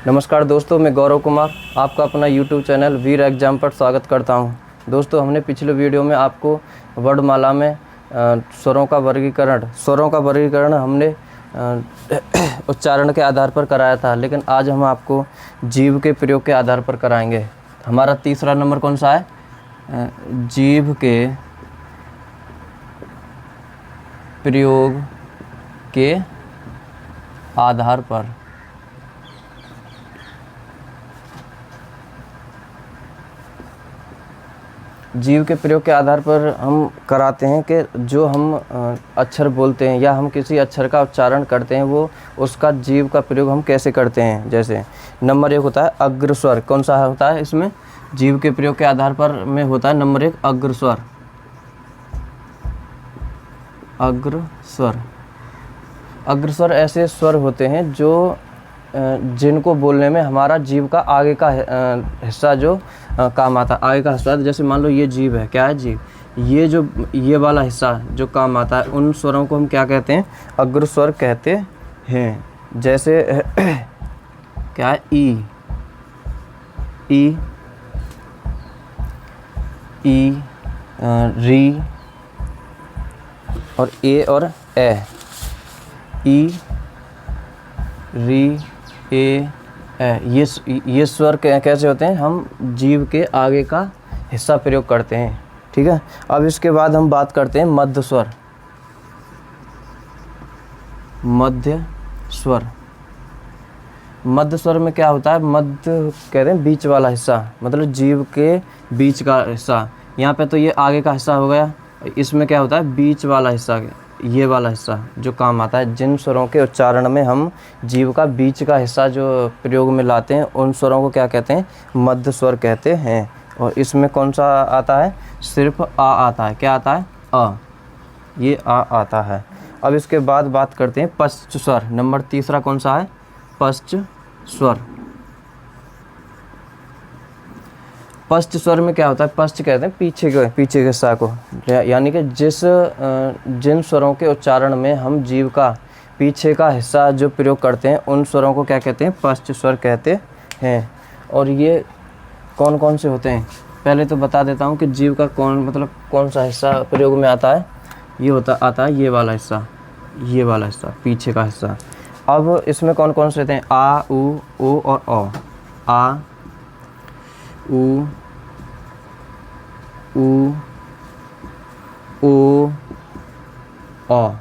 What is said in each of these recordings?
नमस्कार दोस्तों, मैं गौरव कुमार आपका अपना YouTube चैनल वीर एग्जाम पर स्वागत करता हूं। दोस्तों, हमने पिछले वीडियो में आपको वर्णमाला में स्वरों का वर्गीकरण हमने उच्चारण के आधार पर कराया था, लेकिन आज हम आपको जीभ के प्रयोग के आधार पर कराएंगे। हमारा तीसरा नंबर कौन सा है? जीभ के प्रयोग के आधार पर। जीव के प्रयोग के आधार पर हम कराते हैं कि जो हम अक्षर बोलते हैं या हम किसी अक्षर का उच्चारण करते हैं वो उसका जीव का प्रयोग हम कैसे करते हैं। जैसे नंबर 1 होता है अग्रस्वर। कौन सा होता है इसमें? जीव के प्रयोग के आधार पर में होता है नंबर 1 अग्रस्वर। अग्रस्वर ऐसे स्वर होते हैं जो जिनको बोलने में हमारा जीभ का आगे का हिस्सा जो काम आता है, आगे का हिस्सा। जैसे मान लो ये जीभ है, क्या है जीभ? ये वाला हिस्सा जो काम आता है, उन स्वरों को हम क्या कहते हैं? अग्रस्वर कहते हैं। जैसे क्या है? ई री और ए और ए। ई री ए ये स्वर कैसे होते हैं? हम जीभ के आगे का हिस्सा प्रयोग करते हैं। ठीक है, अब इसके बाद हम बात करते हैं मध्य स्वर। मध्य स्वर में क्या होता है? मध्य कहते हैं बीच वाला हिस्सा, मतलब जीभ के बीच का हिस्सा। यहाँ पे तो ये आगे का हिस्सा हो गया, इसमें क्या होता है? बीच वाला हिस्सा, ये वाला हिस्सा जो काम आता है। जिन स्वरों के उच्चारण में हम जीभ का बीच का हिस्सा जो प्रयोग में लाते हैं, उन स्वरों को क्या कहते हैं? मध्य स्वर कहते हैं। और इसमें कौन सा आता है? सिर्फ आ आता है। क्या आता है? अ। ये आ आता है। अब इसके बाद बात करते हैं पश्च स्वर। नंबर तीसरा कौन सा है? पश्च स्वर। पश्च स्वर में क्या होता है? पश्च कहते हैं पीछे के हिस्सा को, यानी कि जिन स्वरों के उच्चारण में हम जीभ का पीछे का हिस्सा जो प्रयोग करते हैं, उन स्वरों को क्या कहते हैं? पश्च स्वर कहते हैं। और ये कौन कौन से होते हैं? पहले तो बता देता हूँ कि जीभ का कौन सा हिस्सा प्रयोग में आता है। ये आता है ये वाला हिस्सा, पीछे का हिस्सा। अब इसमें कौन कौन से होते हैं? आ, उ, ओ और औ। आ, उ, ओ, औ।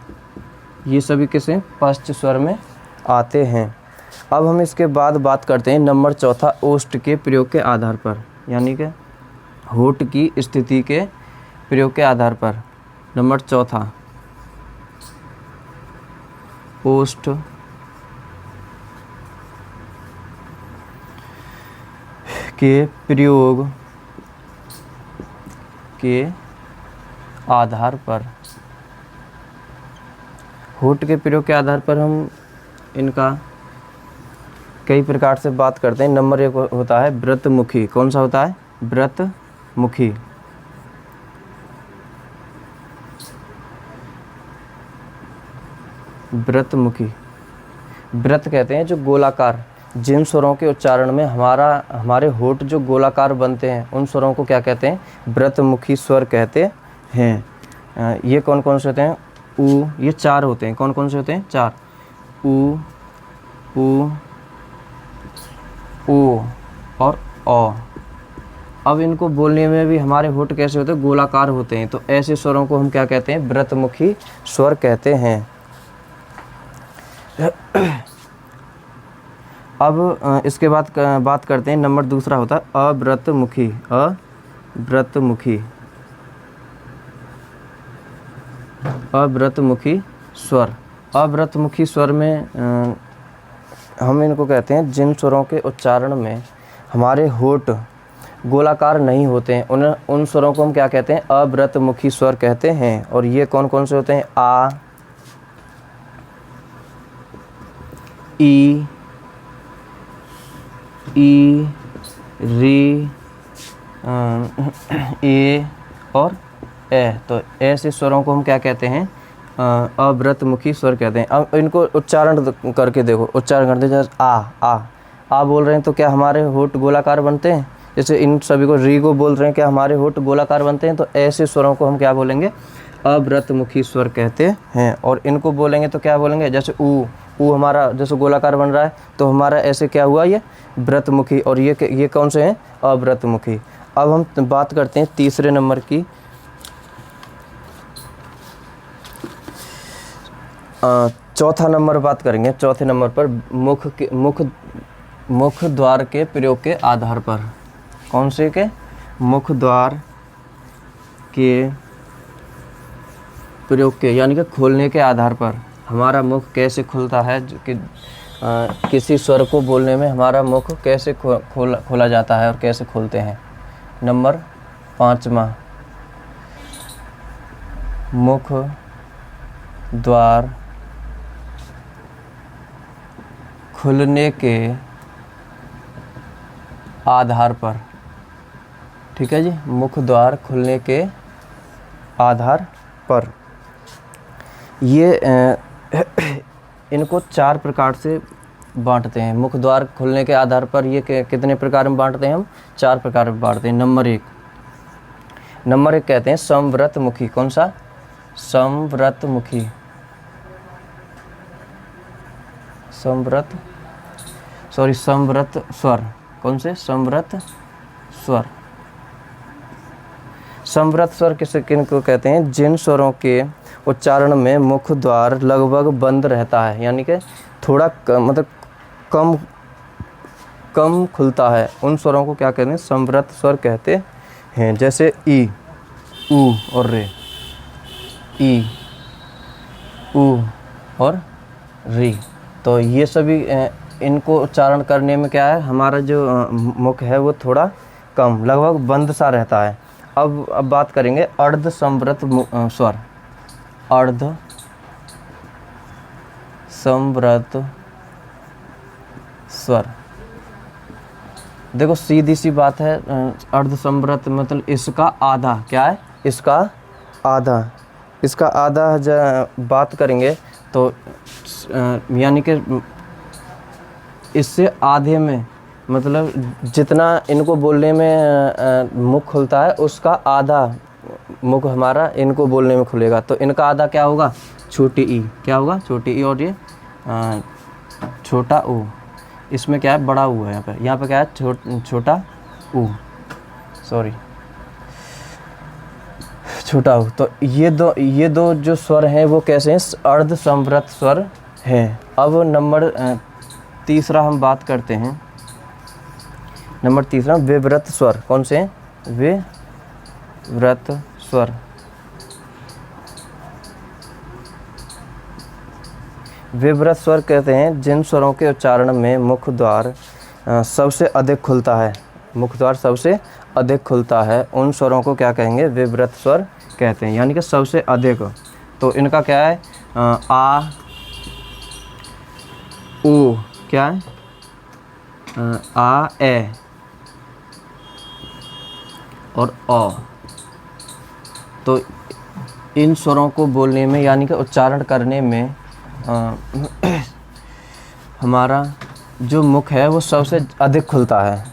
ये सभी किसे? पश्च स्वर में आते हैं। अब हम इसके बाद बात करते हैं नंबर चौथा ओष्ठ के प्रयोग के आधार पर, यानी कि होठ की स्थिति के प्रयोग के आधार पर। नंबर चौथा ओष्ठ के प्रयोग के आधार पर। होठ के प्रयोग के आधार पर हम इनका कई प्रकार से बात करते हैं। नंबर 1 होता है व्रतमुखी। कौन सा होता है? व्रतमुखी। व्रत कहते हैं जो गोलाकार, जिन स्वरों के उच्चारण में हमारे होठ जो गोलाकार बनते हैं, उन स्वरों को क्या कहते हैं? व्रतमुखी स्वर कहते हैं। ये कौन कौन से होते हैं? उ, ये 4 होते हैं। कौन कौन से होते हैं? 4। उ, ओ और औ। अब इनको बोलने में भी हमारे होठ कैसे होते हैं? गोलाकार होते हैं। तो ऐसे स्वरों को हम क्या कहते हैं? व्रतमुखी स्वर कहते हैं। अब इसके बाद बात करते हैं नंबर दूसरा होता है अव्रतमुखी। अव्रतमुखी स्वर। अव्रतमुखी स्वर में हम इनको कहते हैं जिन स्वरों के उच्चारण में हमारे होठ गोलाकार नहीं होते हैं, उन स्वरों को हम क्या कहते हैं? अव्रतमुखी स्वर कहते हैं। और ये कौन कौन से होते हैं? आ, ई, री, ए और ए। तो ऐसे स्वरों को हम क्या कहते हैं? अव्रतमुखी स्वर कहते हैं। अब इनको उच्चारण करके देखो, उच्चारण करते जैसे आ, आ बोल रहे हैं तो क्या हमारे होठ गोलाकार बनते हैं? जैसे इन सभी को री को बोल रहे हैं, क्या हमारे होठ गोलाकार बनते हैं? तो ऐसे स्वरों को हम क्या बोलेंगे? अव्रतमुखी स्वर कहते हैं। और इनको बोलेंगे तो क्या बोलेंगे? जैसे ऊ हमारा जैसे गोलाकार बन रहा है तो हमारा ऐसे क्या हुआ? ये व्रतमुखी। और ये कौन से हैं? अव्रतमुखी। अब हम बात करते हैं तीसरे नंबर की। चौथा नंबर बात करेंगे। चौथे नंबर पर मुख द्वार के प्रयोग के आधार पर। कौन से के? मुख द्वार के प्रयोग के, यानी कि खोलने के आधार पर हमारा मुख कैसे खुलता है, कि किसी स्वर को बोलने में हमारा मुख कैसे खोला जाता है और कैसे खोलते हैं। नंबर 5वां, मुख द्वार खुलने के आधार पर। ठीक है जी, मुख द्वार खुलने के आधार पर। ये इनको 4 प्रकार से बांटते हैं। मुख द्वार खुलने के आधार पर ये कितने प्रकार में बांटते हैं? हम 4 प्रकार में बांटते हैं। नंबर 1 कहते हैं समव्रतमुखी। कौन सा? समव्रतमुखी। समव्रत स्वर। कौन से? समव्रत स्वर। समव्रत स्वर किनको कहते हैं? जिन स्वरों के उच्चारण में मुख द्वार लगभग बंद रहता है, यानी कि थोड़ा मतलब कम खुलता है, उन स्वरों को क्या कहते हैं? समव्रत स्वर कहते हैं। जैसे ई, ऊ और रे। ई, ऊ और री। तो ये सभी इनको उच्चारण करने में क्या है? हमारा जो मुख है वो थोड़ा कम, लगभग बंद सा रहता है। अब बात करेंगे अर्ध समव्रत स्वर। अर्ध समव्रत स्वर। देखो सीधी सी बात है, अर्ध समव्रत मतलब इसका आधा। क्या है? इसका आधा। इसका आधा बात करेंगे तो यानी कि इससे आधे में, मतलब जितना इनको बोलने में मुख खुलता है उसका आधा मुख हमारा इनको बोलने में खुलेगा। तो इनका आधा क्या होगा? छोटी ई। क्या होगा? छोटी ई। और ये छोटा ऊ। इसमें क्या है? बड़ा ऊ है। यहाँ पे क्या है? छोटा ऊ, सॉरी, छोटा ऊ। तो ये दो जो स्वर हैं वो कैसे हैं? अर्ध समव्रत स्वर हैं। अब नंबर 3 हम बात करते हैं। नंबर 3 विव्रत स्वर। कौन से हैं? विव्रत स्वर। विव्रत स्वर कहते हैं जिन स्वरों के उच्चारण में मुख द्वार सबसे अधिक खुलता है। मुख द्वार सबसे अधिक खुलता है, उन स्वरों को क्या कहेंगे? विव्रत स्वर कहते हैं, यानी कि सबसे अधिक। तो इनका क्या है? आ, ऊ। क्या है? आ, ए और अ। तो इन स्वरों को बोलने में, यानी कि उच्चारण करने में हमारा जो मुख है वो सबसे अधिक खुलता है।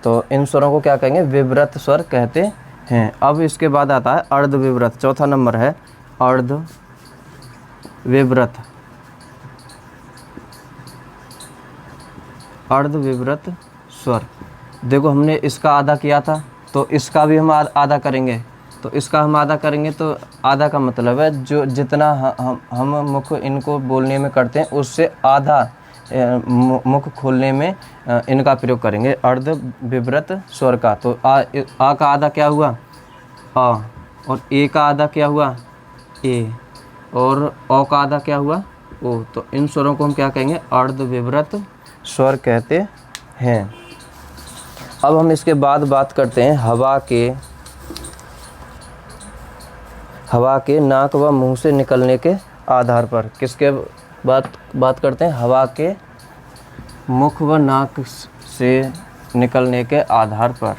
तो इन स्वरों को क्या कहेंगे? विव्रत स्वर कहते हैं। अब इसके बाद आता है अर्ध विव्रत। चौथा नंबर है अर्ध विव्रत। अर्ध विव्रत स्वर। देखो हमने इसका आधा किया था, तो इसका भी हम आधा करेंगे। तो इसका हम आधा करेंगे तो आधा का मतलब है जो जितना हम मुख इनको बोलने में करते हैं उससे आधा मुख खोलने में इनका प्रयोग करेंगे, अर्ध विव्रत स्वर का। तो आ का आधा क्या हुआ? आ। और ए का आधा क्या हुआ? ए। और ओ का आधा क्या हुआ? ओ। तो इन स्वरों को हम क्या कहेंगे? अर्ध विव्रत स्वर कहते हैं। अब हम इसके बाद बात करते हैं हवा के नाक व मुंह से निकलने के आधार पर। किसके बात करते हैं? हवा के मुख व नाक से निकलने के आधार पर।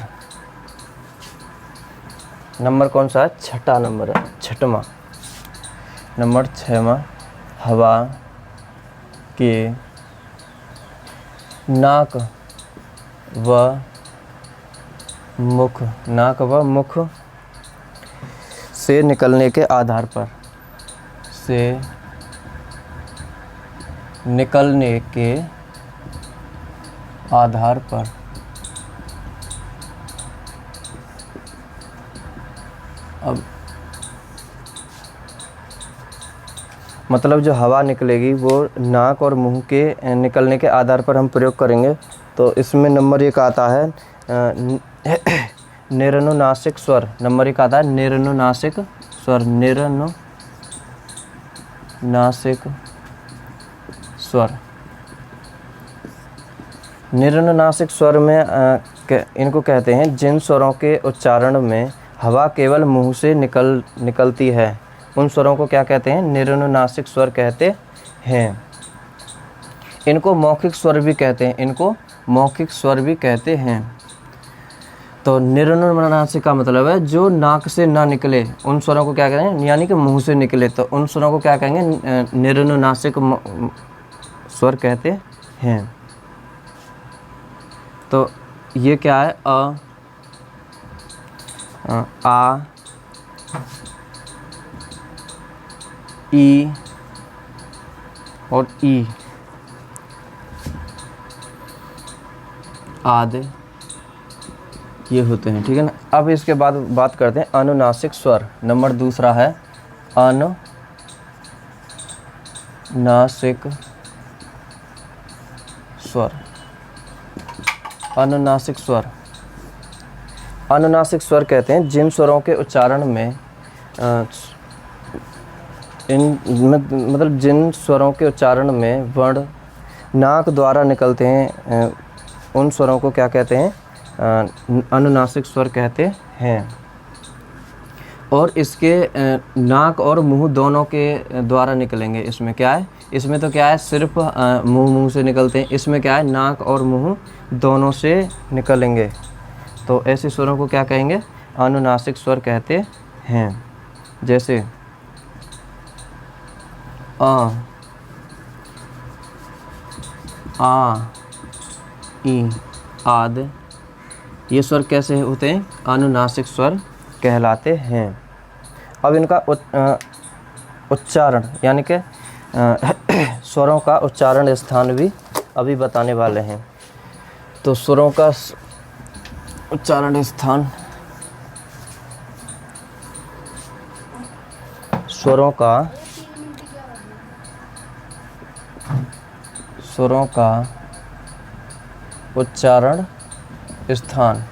नंबर कौन सा है? छठा नंबर है, छठवां। नंबर 6वां, हवा के नाक व मुख, नाक व मुख से निकलने के आधार पर, से निकलने के आधार पर अब मतलब जो हवा निकलेगी वो नाक और मुंह के निकलने के आधार पर हम प्रयोग करेंगे। तो इसमें नंबर 1 आता है निरनुनासिक स्वर। नंबर 1 आता है निरनुनासिक स्वर, निरनुनासिक स्वर। निरनुनासिक स्वर में इनको कहते हैं जिन स्वरों के उच्चारण में हवा केवल मुंह से निकलती है, उन स्वरों को क्या कहते हैं? निरनुनासिक स्वर कहते हैं। इनको मौखिक स्वर भी कहते हैं, इनको मौखिक स्वर भी कहते हैं। तो निरनुनासिक का मतलब है जो नाक से ना निकले, उन स्वरों को क्या कहेंगे? यानी कि मुंह से निकले, तो उन स्वरों को क्या कहेंगे? निरनुनासिक स्वर कहते हैं। तो ये क्या है? आ, ई और ई आदि ये होते हैं, ठीक है ना। अब इसके बाद बात करते हैं अनुनासिक स्वर। नंबर 2 है अनुनासिक स्वर। अनुनासिक स्वर, अनुनासिक स्वर कहते हैं जिन स्वरों के उच्चारण में मतलब जिन स्वरों के उच्चारण में वर्ण नाक द्वारा निकलते हैं, उन स्वरों को क्या कहते हैं? अनुनासिक स्वर कहते हैं। और इसके नाक और मुंह दोनों के द्वारा निकलेंगे। इसमें क्या है? इसमें तो क्या है? सिर्फ मुंह से निकलते हैं। इसमें क्या है? नाक और मुंह दोनों से निकलेंगे। तो ऐसे स्वरों को क्या कहेंगे? अनुनासिक स्वर कहते हैं। जैसे आ, ई आदि ये स्वर कैसे होते हैं? अनुनासिक स्वर कहलाते हैं। अब इनका उच्चारण यानी कि स्वरों का उच्चारण स्थान भी अभी बताने वाले हैं। तो स्वरों का उच्चारण स्थान, स्वरों का उच्चारण स्थान,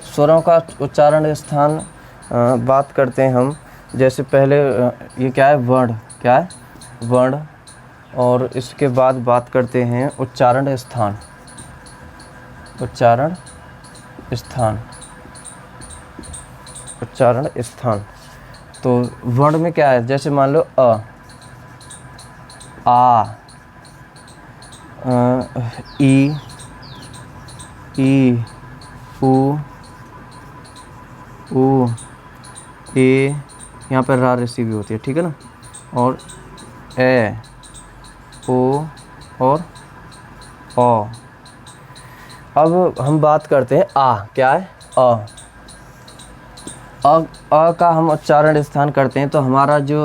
स्वरों का उच्चारण स्थान बात करते हैं हम। जैसे पहले ये क्या है? वर्ण, क्या है? वर्ण। और इसके बाद बात करते हैं उच्चारण स्थान। उच्चारण स्थान, उच्चारण स्थान। तो वर्ण में क्या है? जैसे मान लो आ, ई, ऊ, ए, यहाँ पर रा रेसी भी होती है, ठीक है ना। और ए, ओ और ओ। अब हम बात करते हैं आ। क्या है? अ का हम उच्चारण स्थान करते हैं। तो हमारा जो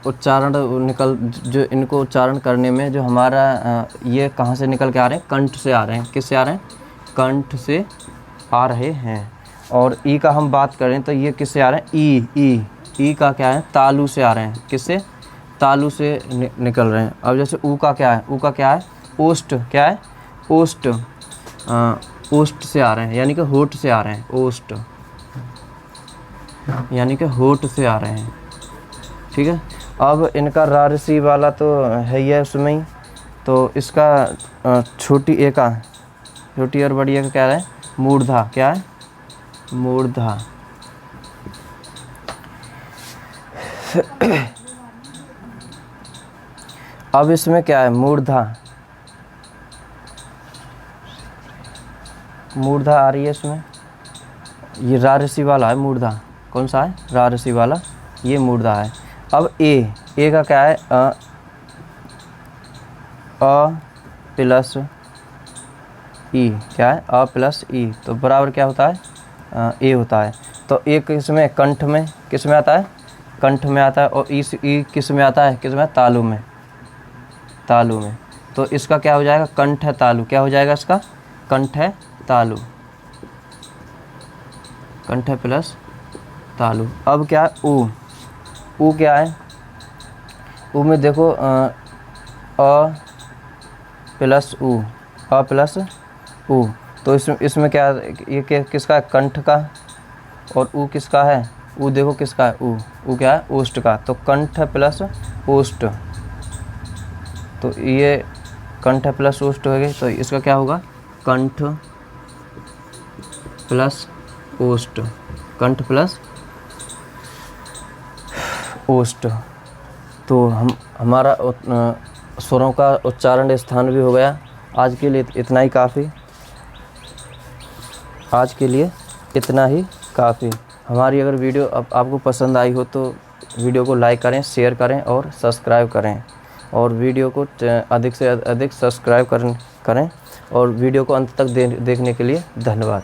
उच्चारण जो इनको उच्चारण करने में जो हमारा ये कहाँ से निकल के आ रहे हैं? कंठ से आ रहे हैं। किससे आ रहे हैं? कंठ से आ रहे हैं। और ई का हम बात करें तो ये किससे आ रहे हैं? ई का क्या है? तालू से आ रहे हैं। किससे? तालू से निकल रहे हैं। अब जैसे ऊ का क्या है? ऊ का क्या है? ओष्ठ। क्या है? ओष्ठ। ओष्ठ से आ रहे हैं, यानी कि होठ से आ रहे हैं। ओष्ठ यानी कि होठ से आ रहे हैं, ठीक है। अब इनका रारसी वाला तो है ही है उसमें ही। तो इसका छोटी ए का, छोटी और बड़ी ए का क्या है? मूर्धा। क्या है? मूर्धा। अब इसमें क्या है? मूर्धा। मूर्धा आ रही है इसमें। ये रारसी वाला है मूर्धा। कौन सा है? रारसी वाला, ये मूर्धा है। अब ए का क्या है? अ प्लस ई, क्या है, अ प्लस ई, तो बराबर क्या होता है, ए होता है। तो ए किस में, कंठ में, किस में आता है, कंठ में आता है, और ई किस में आता है, किस में, तालु में, तालु में। तो इसका क्या हो जाएगा, कंठ है तालु, क्या हो जाएगा इसका, कंठ है तालु, कंठ है प्लस तालु। अब क्या है, ऊ क्या है, ऊ में देखो अ प्लस ऊ, अ प्लस ऊ, तो इसमें क्या, ये किसका है, कंठ का, और ऊ किसका है, ऊ देखो किसका है, ऊ क्या है, ओष्ठ का, तो कंठ प्लस ओष्ठ, तो ये कंठ प्लस ओष्ठ हो गई, तो इसका क्या होगा, कंठ प्लस ओष्ठ, कंठ प्लस ओष्ठ। तो हमारा स्वरों का उच्चारण स्थान भी हो गया। आज के लिए इतना ही काफ़ी, आज के लिए इतना ही काफ़ी। हमारी अगर वीडियो आपको पसंद आई हो तो वीडियो को लाइक करें, शेयर करें और सब्सक्राइब करें, और वीडियो को अधिक से अधिक सब्सक्राइब करें, और वीडियो को अंत तक देखने के लिए धन्यवाद।